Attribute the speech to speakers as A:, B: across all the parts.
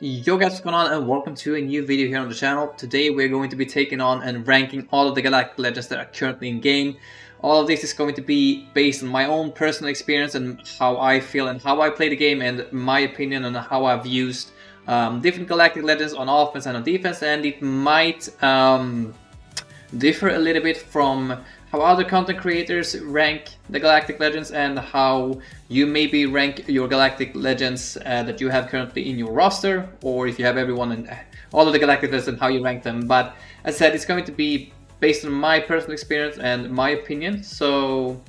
A: Yo guys, what's going on, and welcome to a new video here on the channel. Today we're going to be taking on and ranking all of the Galactic Legends that are currently in game. All of this is going to be based on my own personal experience and how I feel and how I play the game, and my opinion on how I've used different Galactic Legends on offense and on defense, and it might differ a little bit from how other content creators rank the Galactic Legends and how you maybe rank your Galactic Legends that you have currently in your roster, or if you have everyone and all of the Galactic Legends and how you rank them. But as I said, it's going to be based on my personal experience and my opinion. So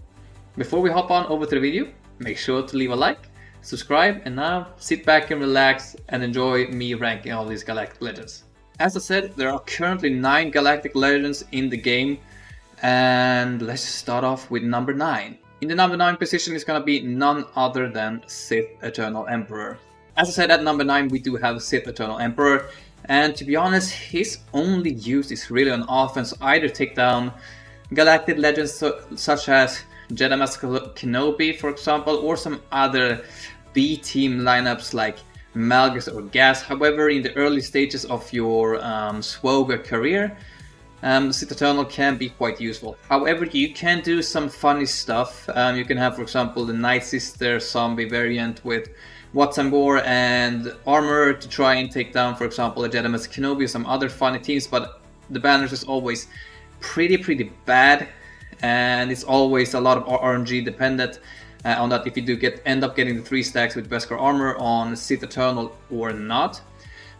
A: before we hop on over to the video, make sure to leave a like, subscribe, and now sit back and relax and enjoy me ranking all these Galactic Legends. As I said, there are currently 9 Galactic Legends in the game, and let's just start off with number 9. In the number 9 position is going to be none other than Sith Eternal Emperor. As I said, at number 9 we do have Sith Eternal Emperor, and to be honest, his only use is really on offense. Either take down Galactic Legends such as Jedi Master Kenobi, for example, or some other B-team lineups like Malgus or Gas. However, in the early stages of your SWGoH career, Sith Eternal can be quite useful. However, you can do some funny stuff. You can have, for example, the Night Sister zombie variant with Watson Bore and armor to try and take down, for example, a Jedi Master Kenobi or some other funny teams, but the banners is always pretty bad, and it's always a lot of RNG dependent on that if you do end up getting the 3 stacks with Beskar armor on Sith Eternal or not.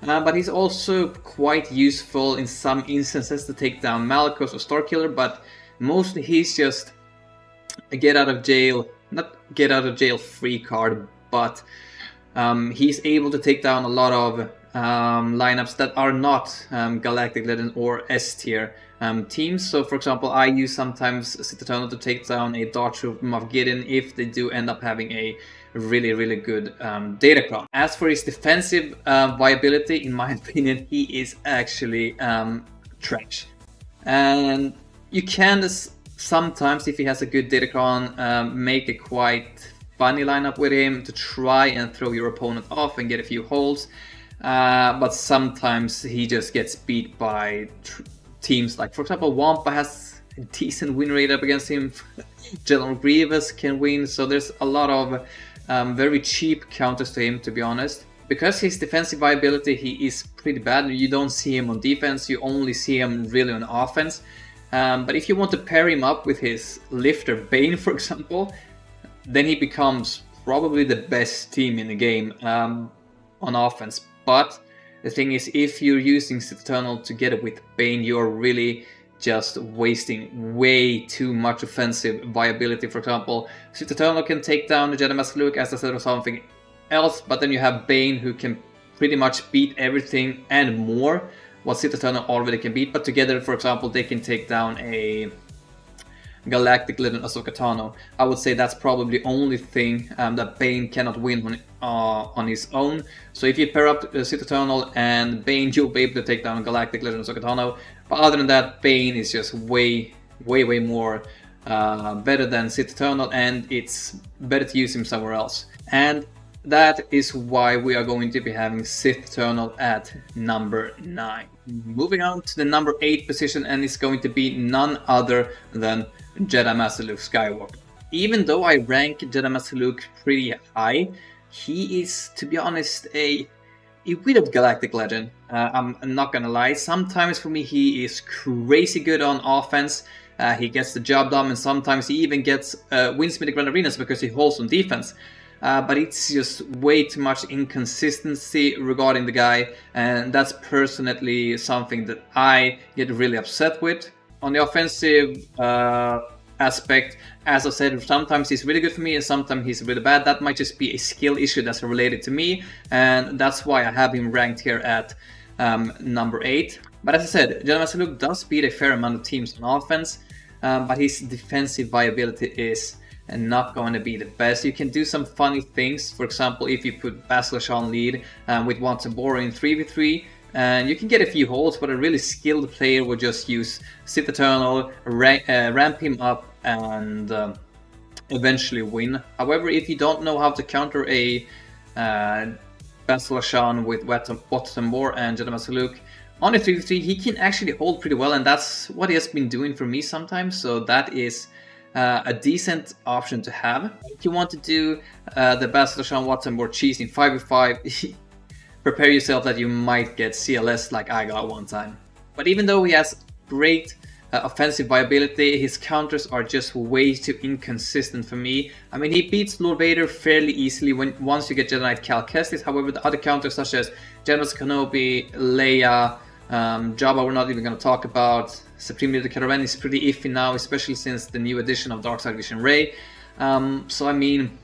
A: But he's also quite useful in some instances to take down Malchus or Starkiller, but mostly he's just a get out of jail, not get out of jail free card, but he's able to take down a lot of lineups that are not Galactic Legend or S tier teams. So for example, I use sometimes Sith Eternal to take down a Dark Troop Moff Gideon if they do end up having a really good datacron. As for his defensive viability, in my opinion, he is actually trash. And you can sometimes, if he has a good datacron, make a quite funny lineup with him to try and throw your opponent off and get a few holes. But sometimes he just gets beat by teams like, for example, Wampa has a decent win rate up against him. General Grievous can win, so there's a lot of very cheap counters to him, to be honest. Because his defensive viability, he is pretty bad. You don't see him on defense, you only see him really on offense. But if you want to pair him up with his lifter Bane, for example, then he becomes probably the best team in the game on offense. But the thing is, if you're using Sith Eternal together with Bane, you're really just wasting way too much offensive viability. For example, Sith Eternal can take down the Jedi Master Luke, as I said, or something else, but then you have Bane who can pretty much beat everything and more what Sith Eternal already can beat. But together, for example, they can take down a Galactic Legend Ahsoka Tano. I would say that's probably the only thing that Bane cannot win on his own. So if you pair up Sith Eternal and Bane, you'll be able to take down Galactic Legend Ahsoka Tano. But other than that, Bane is just way more better than Sith Eternal, and it's better to use him somewhere else. And that is why we are going to be having Sith Eternal at number 9. Moving on to the number 8 position, and it's going to be none other than Jedi Master Luke Skywalker. Even though I rank Jedi Master Luke pretty high, he is, to be honest, a bit of Galactic Legend. I'm not gonna lie, sometimes for me he is crazy good on offense. He gets the job done, and sometimes he even gets wins me the Grand Arenas because he holds on defense. But it's just way too much inconsistency regarding the guy, and that's personally something that I get really upset with. On the offensive aspect, as I said, sometimes he's really good for me and sometimes he's really bad. That might just be a skill issue that's related to me, and that's why I have him ranked here at number 8. But as I said, Jedi Master Luke does beat a fair amount of teams on offense, but his defensive viability is not going to be the best. You can do some funny things. For example, if you put Basilesh on lead with Watson Bore in 3v3, and you can get a few holes, but a really skilled player would just use Sith Eternal, ramp him up, and eventually win. However, if you don't know how to counter a Basil Ashan with Watambor and Jedi Master Luke on a 3v3, he can actually hold pretty well, and that's what he has been doing for me sometimes, so that is a decent option to have. If you want to do the Basil Ashan Watambor cheese in 5v5, prepare yourself that you might get CLS like I got one time. But even though he has great offensive viability, his counters are just way too inconsistent for me. I mean, he beats Lord Vader fairly easily once you get Jedi Knight Cal Kestis. However, the other counters such as Jedi Master Kenobi, Leia, Jabba we're not even going to talk about. Supreme Leader Kylo Ren is pretty iffy now, especially since the new addition of Dark Side Vision Rey. So I mean,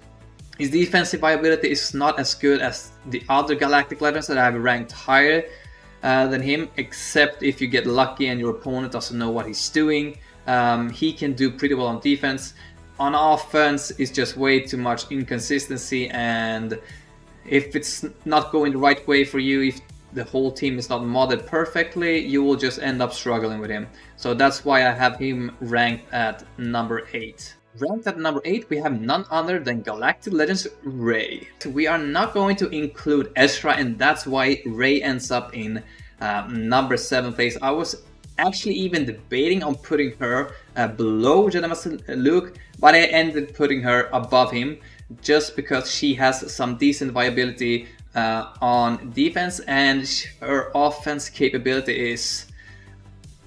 A: his defensive viability is not as good as the other Galactic Legends that I have ranked higher than him, except if you get lucky and your opponent doesn't know what he's doing. He can do pretty well on defense. On offense, it's just way too much inconsistency, and if it's not going the right way for you, if the whole team is not modded perfectly, you will just end up struggling with him. So that's why I have him ranked at number 8. Ranked at number 8, we have none other than Galactic Legends Rey. We are not going to include Ezra, and that's why Rey ends up in number 7 place. I was actually even debating on putting her below Jedi Master Luke, but I ended up putting her above him just because she has some decent viability on defense, and her offense capability is,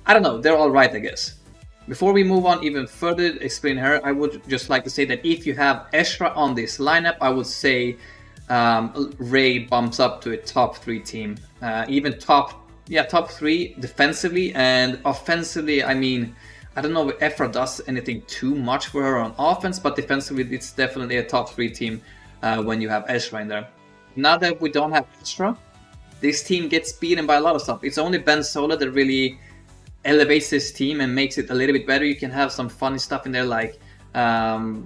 A: I don't know, they're alright, I guess. Before we move on even further to explain her, I would just like to say that if you have Ezra on this lineup, I would say Rey bumps up to a top 3 team. Even top 3 defensively, and offensively, I mean, I don't know if Ezra does anything too much for her on offense, but defensively it's definitely a top 3 team when you have Ezra in there. Now that we don't have Ezra, this team gets beaten by a lot of stuff. It's only Ben Solo that really elevates this team and makes it a little bit better. You can have some funny stuff in there like only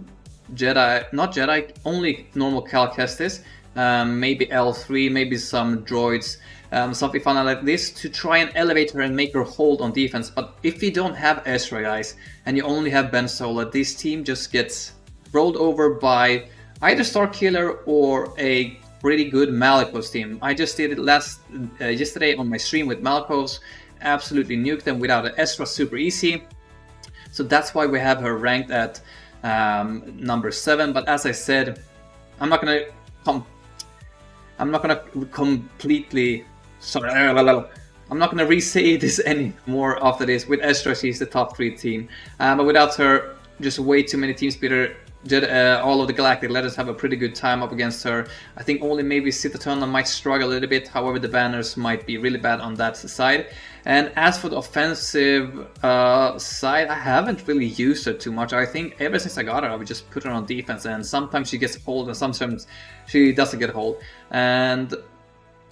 A: normal Cal Kestis, maybe L3, maybe some droids, something fun like this to try and elevate her and make her hold on defense. But if you don't have Ezra, guys, and you only have Ben Solo, this team just gets rolled over by either Starkiller or a pretty good Malicos team. I just did it yesterday on my stream with Malicos. Absolutely nuked them without an Ezra, super easy. So that's why we have her ranked at number 7. But as I said, I'm not gonna completely. Sorry, I'm not gonna re-say this anymore after this. With Ezra, she's the top 3 team, but without her, just way too many teams beat her. All of the Galactic Legends have a pretty good time up against her. I think only maybe Sith Eternal might struggle a little bit, however the banners might be really bad on that side. And as for the offensive side, I haven't really used her too much. I think ever since I got her, I would just put her on defense, and sometimes she gets hold and sometimes she doesn't get hold. And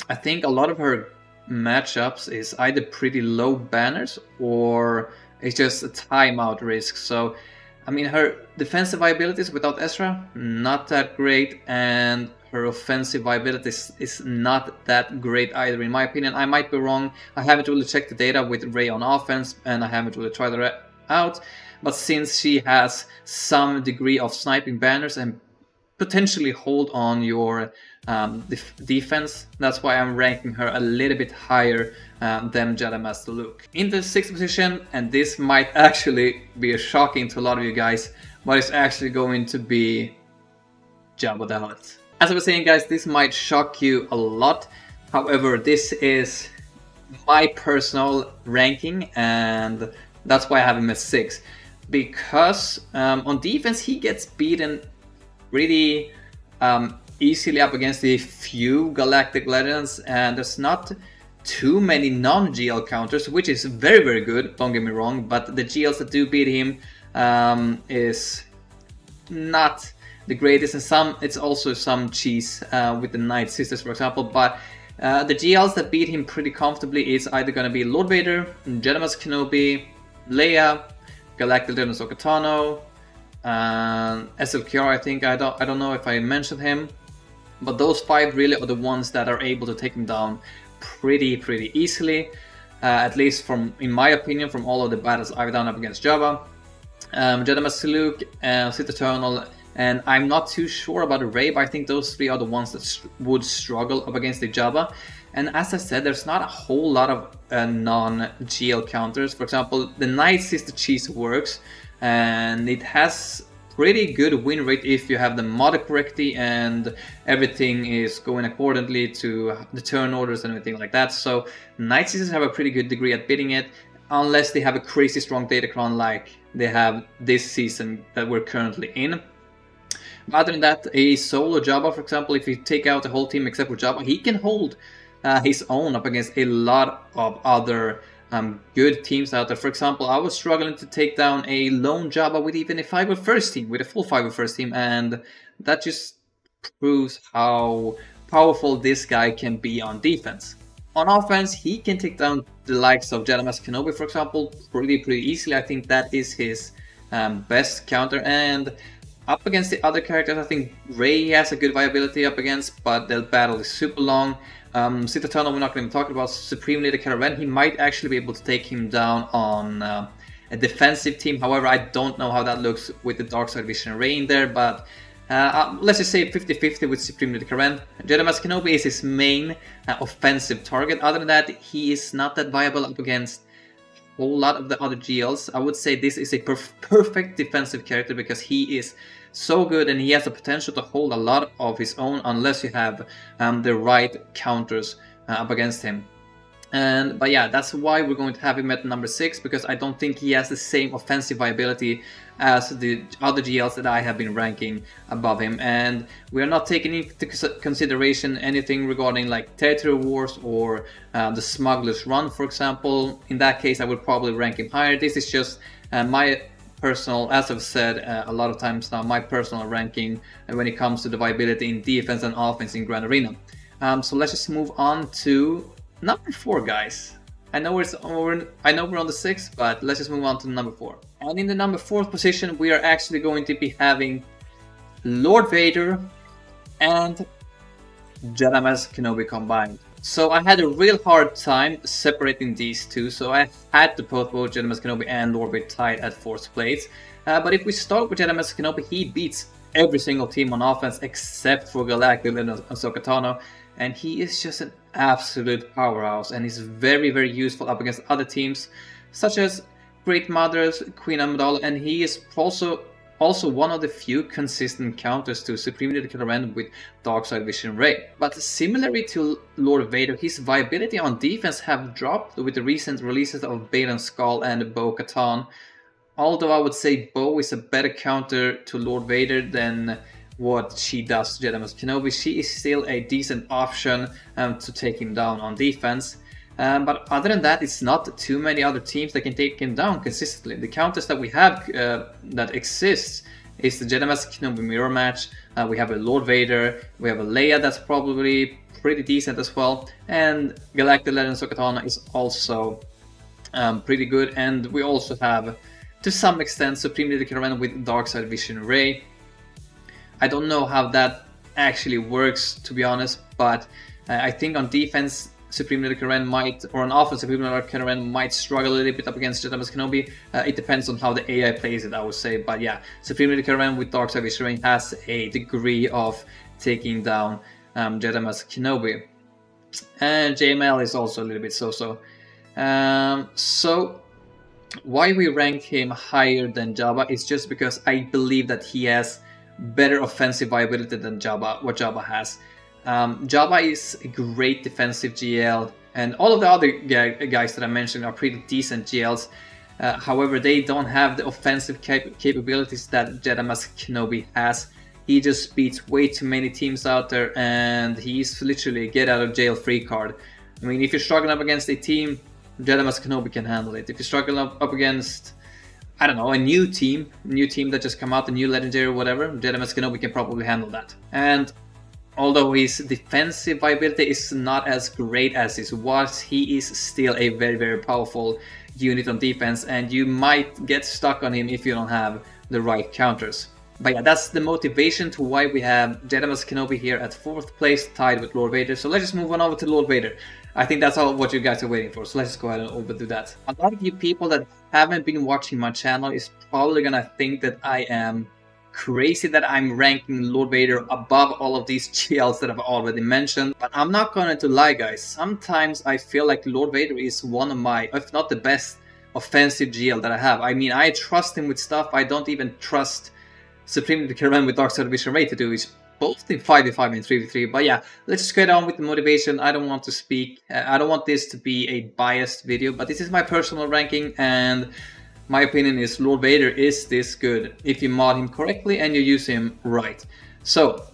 A: I think a lot of her matchups is either pretty low banners or it's just a timeout risk. So I mean, her defensive viabilities without Ezra, not that great, and her offensive viability is not that great either, in my opinion. I might be wrong. I haven't really checked the data with Rey on offense, and I haven't really tried her out. But since she has some degree of sniping banners and potentially hold on your defense, that's why I'm ranking her a little bit higher than Jedi Master Luke. In the 6th position, and this might actually be shocking to a lot of you guys, but it's actually going to be Jabba the Hutt. As I was saying, guys, this might shock you a lot. However, this is my personal ranking, and that's why I have him at 6. Because on defense, he gets beaten really easily up against a few Galactic Legends, and there's not too many non-GL counters, which is very, very good, don't get me wrong, but the GLs that do beat him is not the greatest, and it's also some cheese with the Night Sisters, for example, but the GLs that beat him pretty comfortably is either going to be Lord Vader, Jedi Master Kenobi, Leia, Galactic Legends Okatano, SLKR, I think. I don't know if I mentioned him, but those 5 really are the ones that are able to take him down pretty easily, at least in my opinion, from all of the battles I've done up against Jabba. Jedi Master Luke, Sith Eternal, and I'm not too sure about Ray, but I think those three are the ones that would struggle up against the Jabba. And as I said, there's not a whole lot of non-GL counters. For example, the Night Sister Cheese works, and it has pretty good win rate if you have the modded correctly and everything is going accordingly to the turn orders and everything like that. So Night Sisters have a pretty good degree at beating it, unless they have a crazy strong Datacron like they have this season that we're currently in. Other than that, a solo Jabba, for example, if you take out the whole team except for Jabba, he can hold his own up against a lot of other good teams out there. For example, I was struggling to take down a lone Jabba with even a 5-1st team, with a full 5-1st team, and that just proves how powerful this guy can be on defense. On offense, he can take down the likes of Jedi Master Kenobi, for example, pretty easily. I think that is his best counter, and up against the other characters, I think Rey has a good viability up against, but the battle is super long. Citatano, we're not going to be talking about. Supreme Leader Kylo Ren, he might actually be able to take him down on a defensive team. However, I don't know how that looks with the Dark Side Vision Rey in there, but let's just say 50-50 with Supreme Leader Kylo Ren. Jedi Master Kenobi is his main offensive target. Other than that, he is not that viable up against a whole lot of the other GLs. I would say this is a perfect defensive character because he is so good and he has the potential to hold a lot of his own unless you have the right counters up against him. But yeah, that's why we're going to have him at number 6, because I don't think he has the same offensive viability as the other GLs that I have been ranking above him. And we are not taking into consideration anything regarding like territory wars or the Smuggler's Run, for example. In that case, I would probably rank him higher. This is just my personal, as I've said a lot of times now, my personal ranking when it comes to the viability in defense and offense in Grand Arena. So let's just move on to number 4, guys. I know we're on the 6th, but let's just move on to number 4. And in the number 4th position, we are actually going to be having Lord Vader and Jedi Master Kenobi combined. So I had a real hard time separating these two, so I had to put both Jedi Master Kenobi and Lord Vader tied at 4th place. But if we start with Jedi Master Kenobi, he beats every single team on offense except for Galactic Legends and Ahsoka Tano, and he is just an absolute powerhouse, and he's very useful up against other teams such as Great Mothers, Queen Amidala, and he is also one of the few consistent counters to Supreme Leader Kylo Ren with Dark Side Vision Rey. But similarly to Lord Vader, his viability on defense have dropped with the recent releases of Balen Skull and Bo-Katan. Although I would say Bo is a better counter to Lord Vader than what she does to Jedi Master Kenobi, she is still a decent option to take him down on defense. But other than that, it's not too many other teams that can take him down consistently. The counters that we have that exists is the Jedi Master Kenobi mirror match. We have a Lord Vader, we have a Leia that's probably pretty decent as well, and Galactic Legends Ahsoka Tano is also pretty good. And we also have, to some extent, Supreme Leader Kylo Ren with Dark Side Vision Rey. I don't know how that actually works, to be honest, but I think on defense, Supreme Leader Kylo Ren might, or on offense, Supreme Leader Kylo Ren might struggle a little bit up against Jedi Master Kenobi. It depends on how the AI plays it, I would say. But yeah, Supreme Leader Kylo Ren with Dark Side Vision Rey has a degree of taking down Jedi Master Kenobi. And JML is also a little bit so-so. So why we rank him higher than Jabba is just because I believe that he has better offensive viability than Jabba, what Jabba has. Jabba is a great defensive GL, and all of the other guys that I mentioned are pretty decent GLs. However, they don't have the offensive capabilities that Jedi Master Kenobi has. He just beats way too many teams out there, and he's literally a get out of jail free card. I mean, if you're struggling up against a team, Jedi Master Kenobi can handle it. If you're struggling up against, I don't know, a new team that just come out, a new legendary or whatever, Jedi Master Kenobi can probably handle that. And although his defensive viability is not as great as his was, he is still a very powerful unit on defense, and you might get stuck on him if you don't have the right counters. But yeah, that's the motivation to why we have Jedi Master Kenobi here at 4th place, tied with Lord Vader. So let's just move on over to Lord Vader. I think that's all what you guys are waiting for, so let's just go ahead and overdo that. A lot of you people that haven't been watching my channel is probably gonna think that I am crazy that I'm ranking Lord Vader above all of these GLs that I've already mentioned, but I'm not going to lie, guys. Sometimes I feel like Lord Vader is one of my, if not the best, offensive GL that I have. I mean, I trust him with stuff I don't even trust Supreme Karen with Darkside Vision Ray to do. Is both in 5v5 and 3v3. But yeah, let's just get on with the motivation. I don't want to speak, I don't want this to be a biased video, but this is my personal ranking, and my opinion is Lord Vader is this good if you mod him correctly and you use him right. So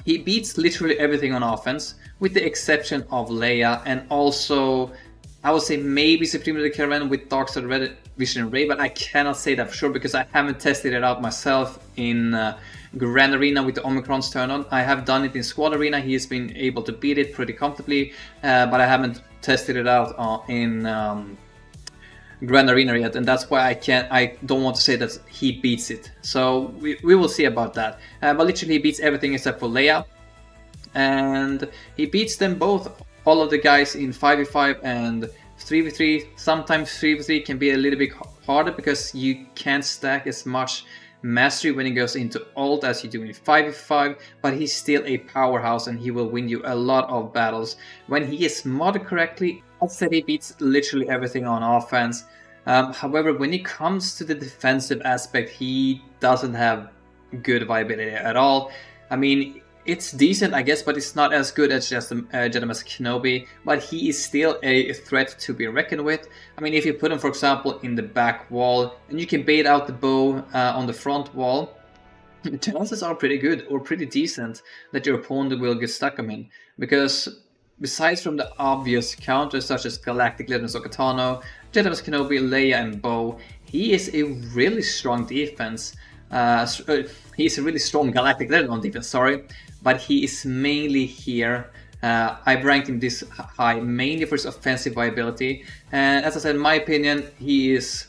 A: he beats literally everything on offense with the exception of Leia, and also I would say maybe Supreme Karen with Darkside Vision Ray, but I cannot say that for sure because I haven't tested it out myself in Grand Arena with the Omicron's turn on. I have done it in Squad Arena, he has been able to beat it pretty comfortably, but I haven't tested it out in Grand Arena yet, and that's why I don't want to say that he beats it. So we will see about that. But literally he beats everything except for Leia, and he beats them both, all of the guys in 5v5 and 3v3. Sometimes 3v3 can be a little bit harder because you can't stack as much mastery when he goes into ult as you do in 5v5, but he's still a powerhouse and he will win you a lot of battles. When he is modded correctly, I'd say he beats literally everything on offense. However, when it comes to the defensive aspect, he doesn't have good viability at all. I mean, it's decent, I guess, but it's not as good as just Jedi Master Kenobi, but he is still a threat to be reckoned with. I mean, if you put him, for example, in the back wall, and you can bait out the bow on the front wall, the chances are pretty good, or pretty decent, that your opponent will get stuck him in. Because besides from the obvious counters such as Galactic Legends or Katano, Jedi Master Kenobi, Leia and Bo, he is a really strong defense. He's a really strong Galactic Legend on defense, sorry, but he is mainly here. I've ranked him this high mainly for his offensive viability, and as I said, in my opinion, he is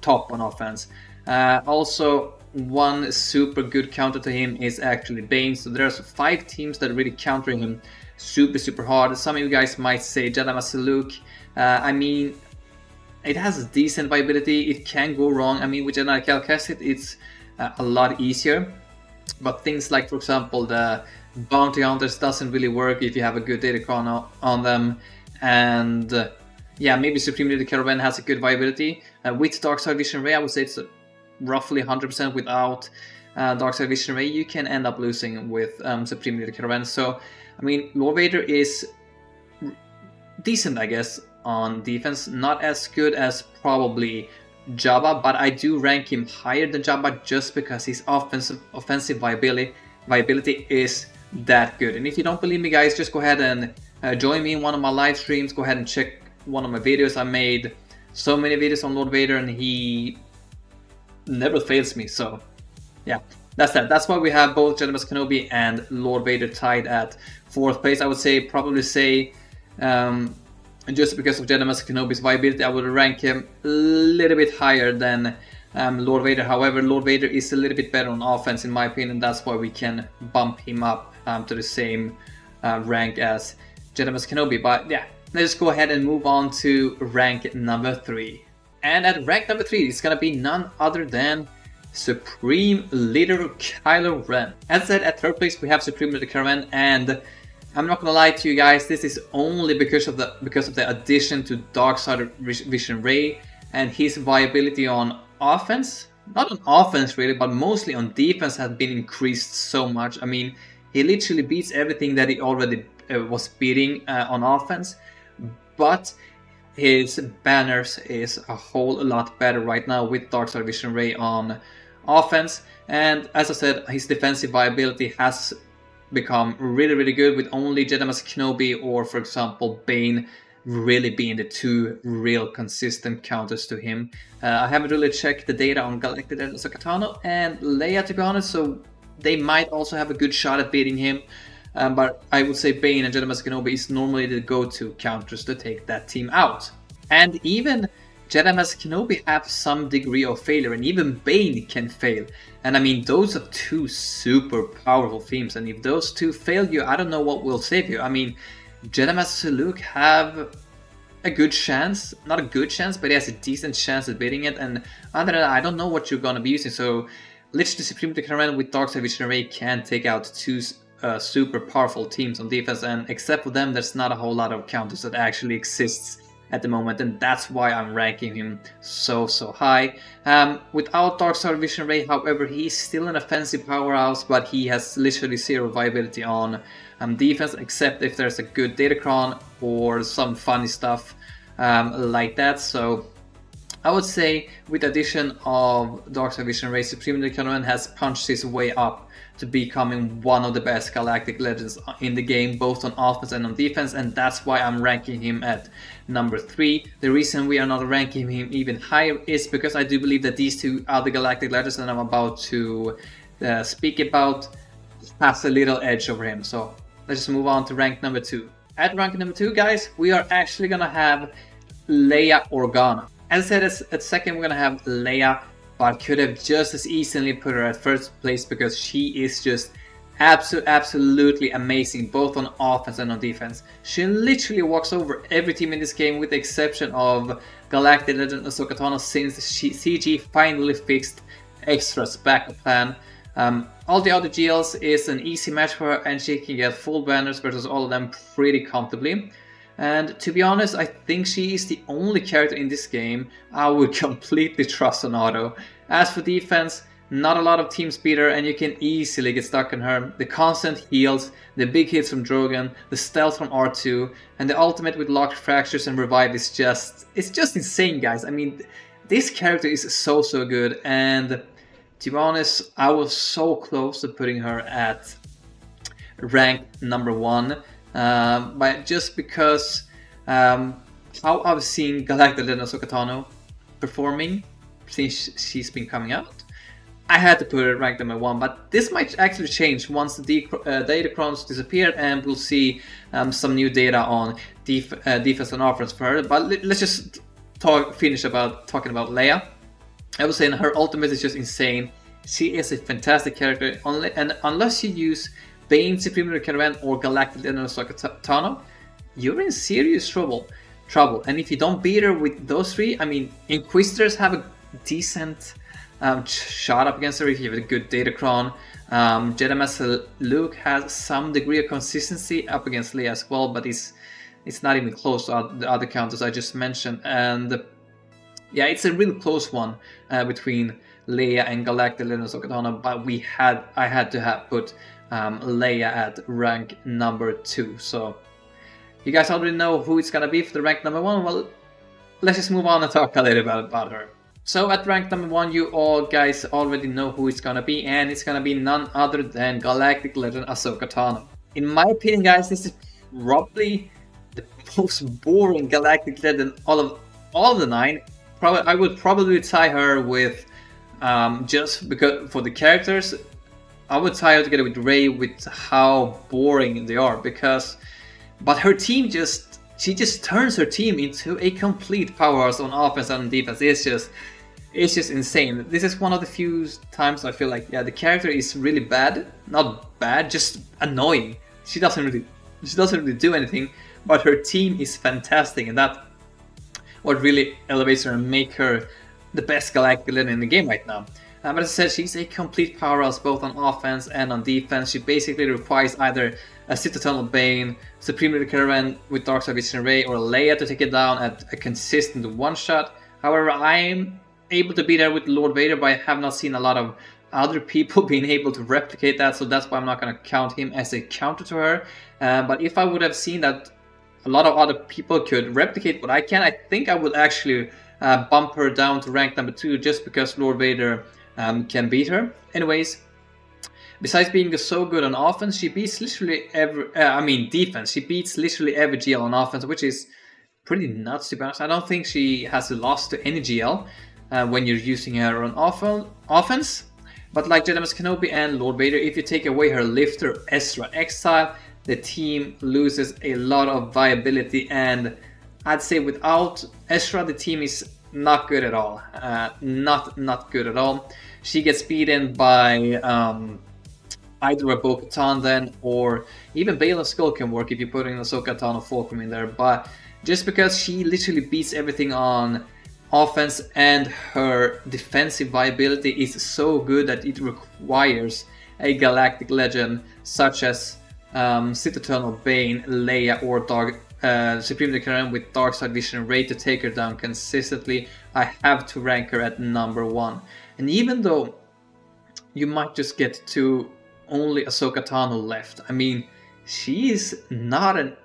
A: top on offense. Also, one super good counter to him is actually Bane. So there's 5 teams that are really countering him super hard. Some of you guys might say Jedi Master Luke. I mean, it has decent viability. It can go wrong. I mean, with Jedi Cal Kessid, it's a lot easier. But things like, for example, the bounty hunters doesn't really work if you have a good datacron on them. And yeah, maybe Supreme Leader Caravan has a good viability. With Darkside Vision Ray, I would say it's roughly 100%. Without Darkside Vision Ray, you can end up losing with Supreme Leader Caravan. So, I mean, Lord Vader is decent, I guess, on defense. Not as good as probably Jabba, but I do rank him higher than Jabba just because his offensive viability is that good. And if you don't believe me, guys, just go ahead and join me in one of my live streams. Go ahead and check one of my videos. I made so many videos on Lord Vader and he never fails me. So yeah, that's that. That's why we have both Jedi Master Kenobi and Lord Vader tied at 4th place. I would probably say just because of Jedi Master Kenobi's viability, I would rank him a little bit higher than Lord Vader. However, Lord Vader is a little bit better on offense in my opinion. That's why we can bump him up to the same rank as Jedi Master Kenobi. But yeah, let's go ahead and move on to rank number 3. And at rank number 3, it's gonna be none other than Supreme Leader Kylo Ren. As said, at 3rd place we have Supreme Leader Kylo Ren, and I'm not gonna lie to you guys, this is only because of the addition to Darkside Vision Ray and his viability on offense. Not on offense really, but mostly on defense has been increased so much. I mean, he literally beats everything that he already was beating on offense, but his banners is a whole lot better right now with Darkside Vision Ray on offense. And as I said, his defensive viability has become really good with only Jedi Master Kenobi or, for example, Bane really being the 2 real consistent counters to him. I haven't really checked the data on Galactic Legends, Katano and Leia, to be honest, so they might also have a good shot at beating him. But I would say Bane and Jedi Master Kenobi is normally the go-to counters to take that team out. And even Jedi Master Kenobi have some degree of failure, and even Bane can fail. And I mean, those are 2 super powerful themes, and if those 2 fail you, I don't know what will save you. I mean, Jedi Master Luke have a good chance, not a good chance, but he has a decent chance at beating it, and other than that, I don't know what you're gonna be using. So literally Supreme Command with Dark Side Vision Ray can take out two super powerful teams on defense, and except for them, there's not a whole lot of counters that actually exists at the moment, and that's why I'm ranking him so high. Without Dark Star Vision Ray, however, he's still an offensive powerhouse, but he has literally zero viability on defense, except if there's a good Datacron or some funny stuff like that. So I would say with the addition of Dark Star Vision Ray, Supreme Decanoman has punched his way up to becoming one of the best Galactic Legends in the game, both on offense and on defense, and that's why I'm ranking him at number 3. The reason we are not ranking him even higher is because I do believe that these two other Galactic Legends that I'm about to speak about has a little edge over him. So let's just move on to rank number 2. At rank number 2, guys, we are actually gonna have Leia Organa. As I said, at second we're gonna have Leia, but could have just as easily put her at first place because she is just absolutely amazing both on offense and on defense. She literally walks over every team in this game with the exception of Galactic Legend Ahsoka Tano, since CG finally fixed Extra's backup plan. All the other GLs is an easy match for her, and she can get full banners versus all of them pretty comfortably. And to be honest, I think she is the only character in this game I would completely trust on auto. As for defense, not a lot of teams beat her, and you can easily get stuck on her. The constant heals, the big hits from Drogon, the stealth from R2, and the ultimate with locked fractures and revive is just insane, guys. I mean, this character is so good, and to be honest, I was so close to putting her at rank number 1. But just because how I've seen Galactic Legend Ahsoka Tano performing since she's been coming out, I had to put her ranked number 1. But this might actually change once the Datacrons disappear and we'll see some new data on defense and offense for her. But let's just finish talking about Leia. I would say her ultimate is just insane. She is a fantastic character, and unless you use Bane, Supreme Caravan, or Galactic Legend Ahsoka Tano, you're in serious trouble. And if you don't beat her with those 3, I mean, Inquisitors have a decent shot up against her if you have a good Datacron. Jedi Master Luke has some degree of consistency up against Leia as well, but it's not even close to the other counters I just mentioned. And yeah, it's a really close one between Leia and Galactic Legend Ahsoka Tano, but I had to put Leia at rank number 2. So you guys already know who it's gonna be for the rank number 1. Well, let's just move on and talk a little bit about her. So at rank number 1, you all guys already know who it's gonna be, and it's gonna be none other than Galactic Legend Ahsoka Tano. In my opinion, guys, this is probably the most boring Galactic Legend all of the 9. I would probably tie her with just because for the characters, I would tie her together with Rey with how boring they are. But her team she just turns her team into a complete powerhouse on offense and on defense. It's just insane. This is one of the few times I feel like, yeah, the character is really bad, not bad, just annoying. She doesn't really do anything, but her team is fantastic, and that's what really elevates her and make her the best Galactic Legend in the game right now. But as I said, she's a complete powerhouse both on offense and on defense. She basically requires either a Sith Eternal Bane, Supreme Caravan with Dark Side Vision Ray, or Leia to take it down at a consistent one-shot. However, I'm able to beat her with Lord Vader, but I have not seen a lot of other people being able to replicate that, so that's why I'm not going to count him as a counter to her. But if I would have seen that a lot of other people could replicate what I can, I think I would actually bump her down to rank number 2 just because Lord Vader can beat her. Anyways, besides being so good on offense, she beats literally defense. She beats literally every GL on offense, which is pretty nuts to be honest. I don't think she has lost to any GL when you're using her on offense. But like Jedi Master Kenobi and Lord Vader, if you take away her lifter Ezra Exile, the team loses a lot of viability, and I'd say without Ezra, the team is not good at all. Not good at all. She gets beaten by either a Bo-Katan then, or even Bale Skull can work if you put in Ahsoka Tano Fulcrum in there. But just because she literally beats everything on offense and her defensive viability is so good that it requires a Galactic Legend such as Sith Eternal Bane, Leia, or Supreme Declarant with Dark Side Vision Ray to take her down consistently. I have to rank her at number 1. And even though you might just get to only Ahsoka Tano left, I mean, she is not an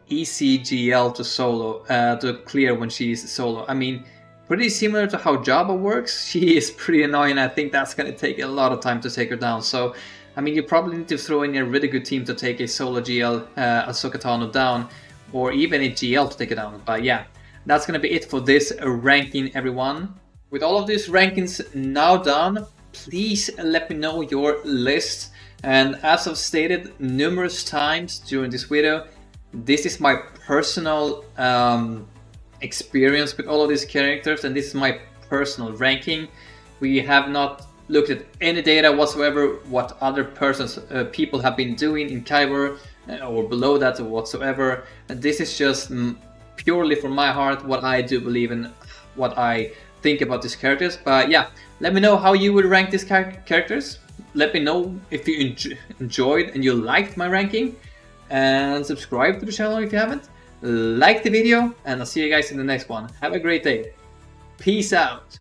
A: easy GL to solo, to clear when she is solo. I mean, pretty similar to how Jabba works, she is pretty annoying. I think that's going to take a lot of time to take her down. So, I mean, you probably need to throw in a really good team to take a solo GL Ahsoka Tano down, or even a GL to take it down. But yeah, that's going to be it for this ranking, everyone. With all of these rankings now done, please let me know your list. And as I've stated numerous times during this video, this is my personal experience with all of these characters, and this is my personal ranking. We have not looked at any data whatsoever, what other people have been doing in Kyber or below that or whatsoever. And this is just purely from my heart, what I do believe in, what I think about these characters. But yeah, let me know how you would rank these characters. Let me know if you enjoyed and you liked my ranking, and subscribe to the channel if you haven't. Like the video, and I'll see you guys in the next one. Have a great day. Peace out.